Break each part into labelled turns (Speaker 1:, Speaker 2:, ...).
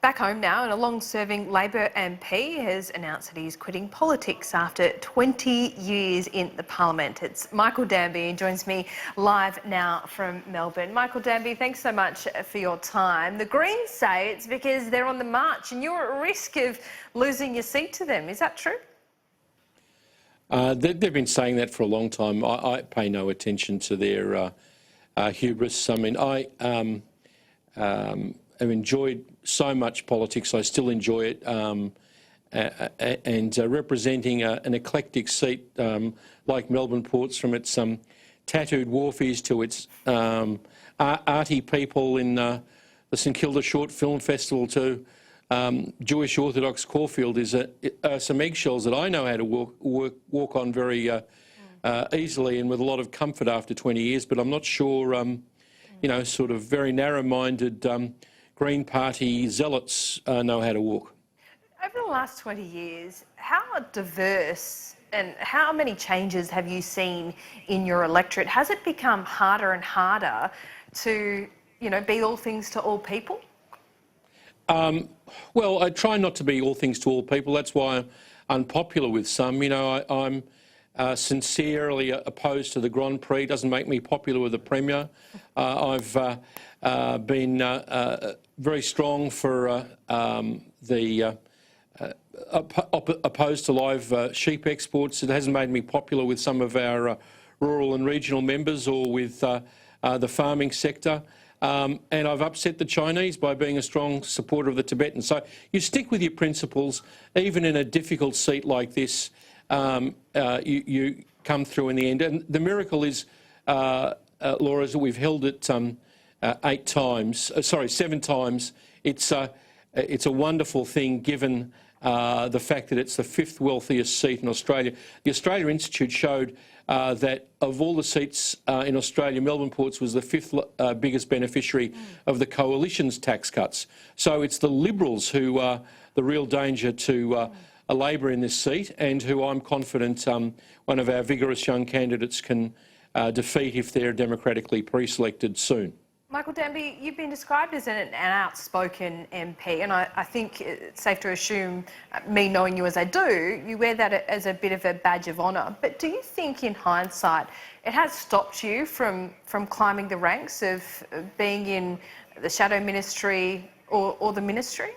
Speaker 1: Back home now, and a long-serving Labor MP has announced that he's quitting politics after 20 years in the Parliament. It's Michael Danby, who joins me live now from Melbourne. Michael Danby, thanks so much for your time. The Greens say it's because they're on the march and you're at risk of losing your seat to them. Is that true?
Speaker 2: They've been saying that for a long time. I pay no attention to their hubris. I mean, I have enjoyed so much politics. I still enjoy it, and representing an eclectic seat like Melbourne Port's, from its tattooed wharfies to its arty people in the St Kilda Short Film Festival to Jewish Orthodox Caulfield are some eggshells that I know how to walk on very easily and with a lot of comfort after 20 years. But I'm not sure, you know, sort of very narrow-minded Green Party zealots know how to walk.
Speaker 1: Over the last 20 years, how diverse and how many changes have you seen in your electorate? Has it become harder and harder to, you know, be all things to all people?
Speaker 2: Well, I try not to be all things to all people. That's why I'm unpopular with some. You know, I'm sincerely opposed to the Grand Prix. It doesn't make me popular with the Premier. I've been very strong for opposed to live sheep exports. It hasn't made me popular with some of our rural and regional members or with the farming sector. And I've upset the Chinese by being a strong supporter of the Tibetans. So you stick with your principles, even in a difficult seat like this. You come through in the end. And the miracle is, Laura, is that we've held it 7 times. It's a wonderful thing, given the fact that it's the 5th wealthiest seat in Australia. The Australia Institute showed that of all the seats in Australia, Melbourne Ports was the 5th biggest beneficiary of the Coalition's tax cuts. So it's the Liberals who are the real danger to Labor in this seat, and who I'm confident one of our vigorous young candidates can defeat if they're democratically pre-selected soon.
Speaker 1: Michael Danby, you've been described as an outspoken MP, and I think it's safe to assume, me knowing you as I do, you wear that as a bit of a badge of honour. But do you think, in hindsight, it has stopped you from climbing the ranks of being in the shadow ministry or the ministry?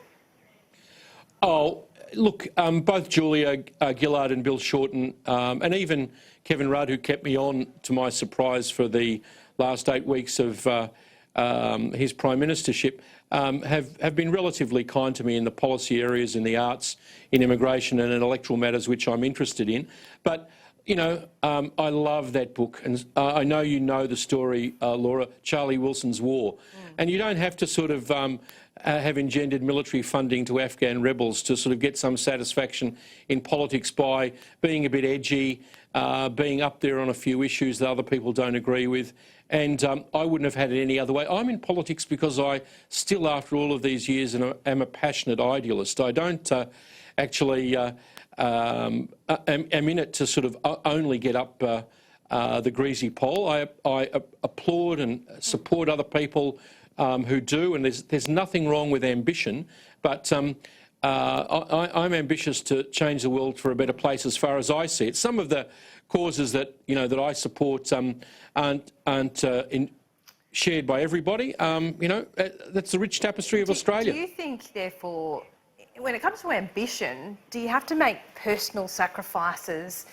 Speaker 1: Oh,
Speaker 2: look, both Julia Gillard and Bill Shorten, and even Kevin Rudd, who kept me on, to my surprise, for the last 8 weeks of his prime ministership, have been relatively kind to me in the policy areas, in the arts, in immigration and in electoral matters, which I'm interested in. But, you know, I love that book, and I know you know the story, Laura, Charlie Wilson's War. And you don't have to sort of have engendered military funding to Afghan rebels to sort of get some satisfaction in politics by being a bit edgy, being up there on a few issues that other people don't agree with. And I wouldn't have had it any other way. I'm in politics because I still, after all of these years, am a passionate idealist. I don't actually am in it to sort of only get up the greasy pole. I applaud and support other people who do, and there's nothing wrong with ambition, but I'm ambitious to change the world for a better place as far as I see it. Some of the causes that, you know, that I support aren't shared by everybody. You know, that's the rich tapestry of Australia.
Speaker 1: Do you think, therefore, when it comes to ambition, do you have to make personal sacrifices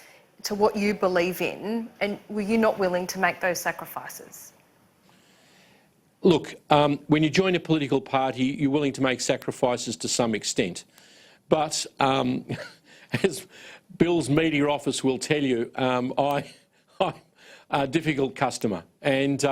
Speaker 1: to what you believe in, and were you not willing to make those sacrifices?
Speaker 2: Look, when you join a political party, you're willing to make sacrifices to some extent. But as Bill's media office will tell you, I'm a difficult customer, and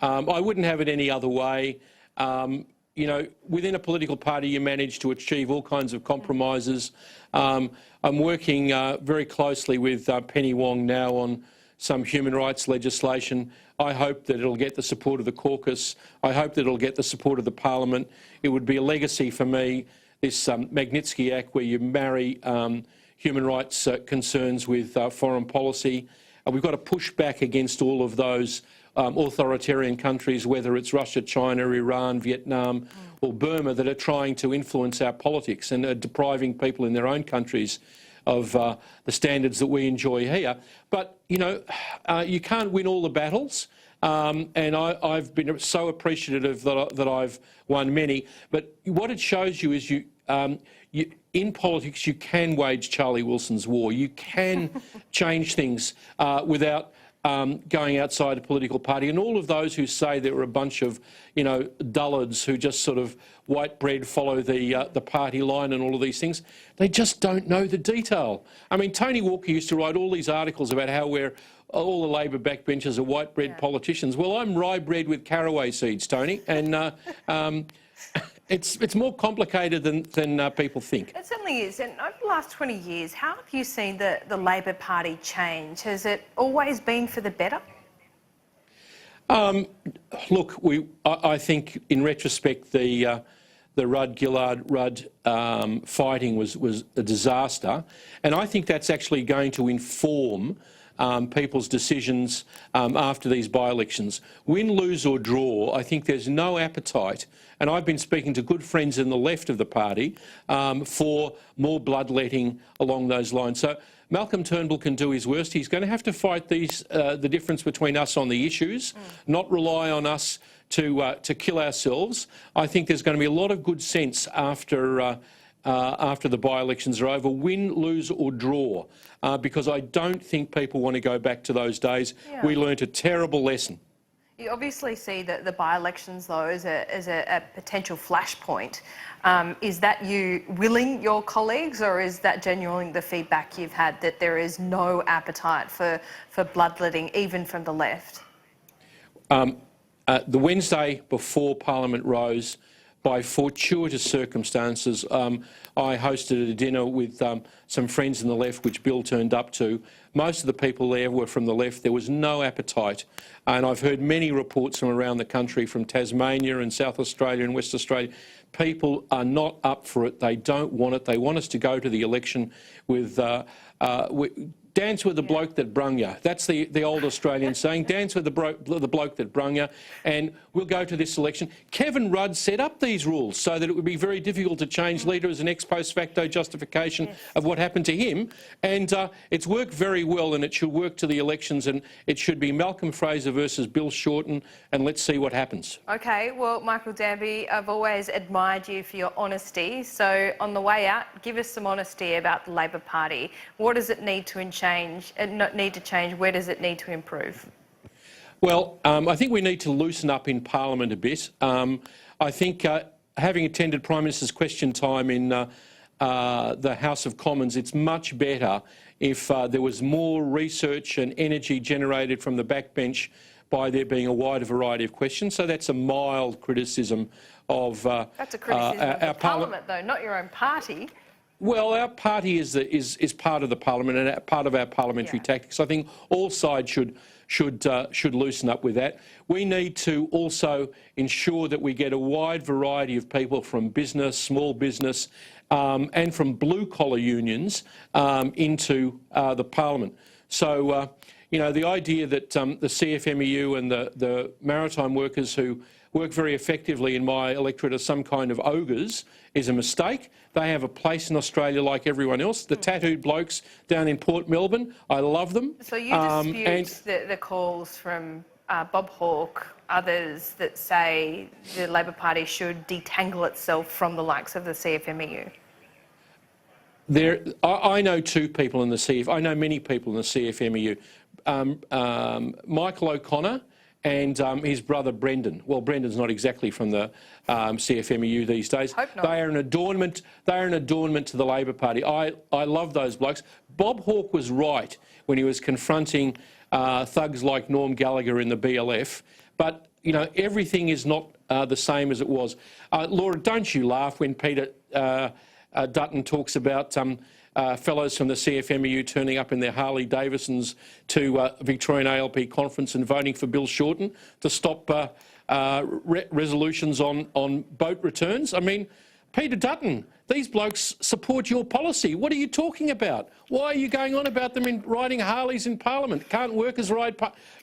Speaker 2: I wouldn't have it any other way. You know, within a political party, you manage to achieve all kinds of compromises. I'm working very closely with Penny Wong now on some human rights legislation. I hope that it'll get the support of the caucus. I hope that it'll get the support of the parliament. It would be a legacy for me, this Magnitsky Act, where you marry human rights concerns with foreign policy. We've got to push back against all of those authoritarian countries, whether it's Russia, China, Iran, Vietnam or Burma, that are trying to influence our politics and are depriving people in their own countries of the standards that we enjoy here. But, you know, you can't win all the battles. And I've been so appreciative that I've won many. But what it shows you is in politics you can wage Charlie Wilson's war. You can change things without going outside a political party. And all of those who say there were a bunch of, you know, dullards who just sort of white bread follow the party line and all of these things, they just don't know the detail. I mean, Tony Walker used to write all these articles about how all the Labor backbenchers are white bread politicians. Well, I'm rye bread with caraway seeds, Tony, and it's more complicated than people think.
Speaker 1: It certainly is. And over the last 20 years, how have you seen the Labor Party change? Has it always been for the better?
Speaker 2: Look, I think in retrospect the Rudd-Gillard-Rudd fighting was a disaster, and I think that's actually going to inform people's decisions after these by-elections. Win, lose or draw, I think there's no appetite, and I've been speaking to good friends in the left of the party for more bloodletting along those lines. So Malcolm Turnbull can do his worst. He's going to have to fight the difference between us on the issues, not rely on us to kill ourselves. I think there's going to be a lot of good sense after the by-elections are over, win, lose or draw, because I don't think people want to go back to those days. Yeah. We learnt a terrible lesson.
Speaker 1: You obviously see the by-elections, though, as a potential flashpoint. Is that you willing your colleagues, or is that genuinely the feedback you've had, that there is no appetite for bloodletting, even from the left?
Speaker 2: The Wednesday before Parliament rose, by fortuitous circumstances, I hosted a dinner with some friends in the left, which Bill turned up to. Most of the people there were from the left. There was no appetite. And I've heard many reports from around the country, from Tasmania and South Australia and West Australia. People are not up for it. They don't want it. They want us to go to the election with dance with the bloke that brung you. That's the old Australian saying, dance with the bloke that brung you, and we'll go to this election. Kevin Rudd set up these rules so that it would be very difficult to change leader as an ex post facto justification of what happened to him, and it's worked very well, and it should work to the elections, and it should be Malcolm Fraser versus Bill Shorten, and let's see what happens.
Speaker 1: Okay, well, Michael Danby, I've always admired you for your honesty, so on the way out, give us some honesty about the Labor Party. What does it need to change? Where does it need to improve?
Speaker 2: Well, I think we need to loosen up in Parliament a bit. I think having attended Prime Minister's question time in the House of Commons, it's much better if there was more research and energy generated from the backbench by there being a wider variety of questions. So that's a mild criticism of
Speaker 1: that's a criticism of the Parliament, though, not your own party.
Speaker 2: Well, our party is part of the Parliament and part of our parliamentary tactics. I think all sides should loosen up with that. We need to also ensure that we get a wide variety of people from business, small business, and from blue-collar unions into the Parliament. So, you know, the idea that the CFMEU and the maritime workers who work very effectively in my electorate are some kind of ogres is a mistake. They have a place in Australia like everyone else. The tattooed blokes down in Port Melbourne, I love them.
Speaker 1: So you dispute the calls from Bob Hawke, others that say the Labor Party should detangle itself from the likes of the CFMEU?
Speaker 2: I know two people in the CF. I know many people in the CFMEU. Michael O'Connor and his brother Brendan. Well, Brendan's not exactly from the CFMEU these days.
Speaker 1: Hope not.
Speaker 2: They are an adornment. They are an adornment to the Labor Party. I love those blokes. Bob Hawke was right when he was confronting thugs like Norm Gallagher in the BLF. But you know, everything is not the same as it was. Laura, don't you laugh when Peter Dutton talks about fellows from the CFMEU turning up in their Harley Davidsons to Victorian ALP conference and voting for Bill Shorten to stop resolutions on boat returns. I mean, Peter Dutton, these blokes support your policy. What are you talking about? Why are you going on about them in riding Harleys in Parliament? Can't workers ride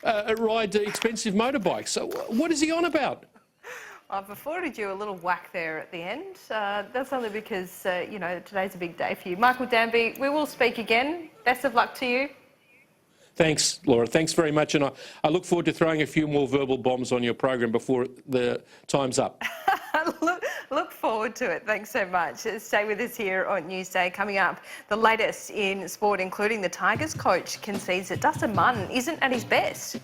Speaker 2: expensive motorbikes? So what is he on about?
Speaker 1: I've afforded you a little whack there at the end. That's only because, you know, today's a big day for you. Michael Danby, we will speak again. Best of luck to you.
Speaker 2: Thanks, Laura. Thanks very much. And I look forward to throwing a few more verbal bombs on your program before the time's up.
Speaker 1: Look forward to it. Thanks so much. Stay with us here on Newsday. Coming up, the latest in sport, including the Tigers coach concedes that Dustin Martin isn't at his best.